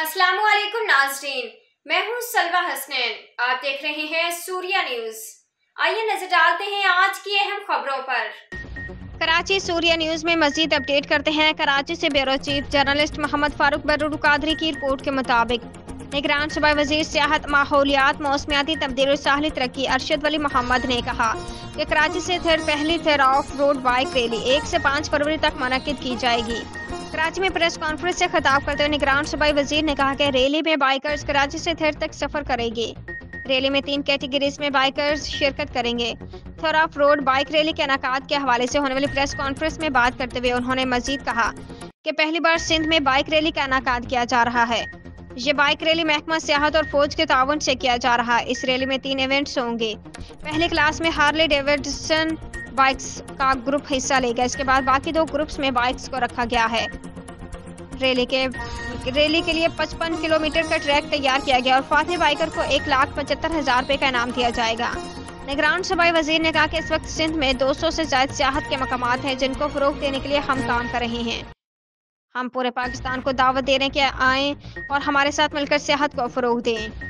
अस्सलाम वालेकुम नाज़रीन, मैं हूँ सलवा हसनैन। आप देख रहे हैं सूर्या न्यूज़। आइए नजर डालते हैं आज की अहम खबरों पर। कराची सूर्या न्यूज़ में मजीद अपडेट करते हैं। कराची से bureau chief journalist Mohammad Farooq बर्रुर कादरी की रिपोर्ट के मुताबिक निगरान सूबाई वजीर सियाहत, माहौलियात, मौसमियाती तब्दीली और साहली तरक्की अरशद वली मोहम्मद ने कहा कि कराची से पहली थेर ऑफ रोड बाइक रैली 1 से 5 फरवरी तक मुनक्किद की जाएगी। कराची में प्रेस कॉन्फ्रेंस से खिताब करते हुए निगरान सूबाई वजीर ने कहा कि रैली में बाइकर्स कराची से थेर तक सफर करेंगे। रैली में 3 कैटेगरीज में बाइकर्स शिरकत करेंगे। थेर ऑफ रोड बाइक रैली के इनेकाद के हवाले से होने वाली प्रेस कॉन्फ्रेंस में बात करते हुए उन्होंने मजीद कहा कि पहली बार सिंध में बाइक रैली का इनेकाद किया जा रहा है। ये बाइक रैली महकमा सियाहत और फौज के ताउन से किया जा रहा है। इस रैली में 3 इवेंट्स होंगे। पहली क्लास में हार्ले डेविडसन बाइक्स का ग्रुप हिस्सा लेगा। इसके बाद बाकी 2 ग्रुप्स में बाइक्स को रखा गया है। रैली के लिए 55 किलोमीटर का ट्रैक तैयार किया गया और फातिह बाइकर को 1,75,000 रुपये का इनाम दिया जाएगा। निगरान सूबाई वजीर ने कहा कि इस वक्त सिंध में 200 से ज्यादा सियाहत के मकामात हैं जिनको फरोग देने के लिए हम काम कर रहे हैं। हम पूरे पाकिस्तान को दावत दे रहे हैं कि आएँ और हमारे साथ मिलकर सियाहत को फरोग दें।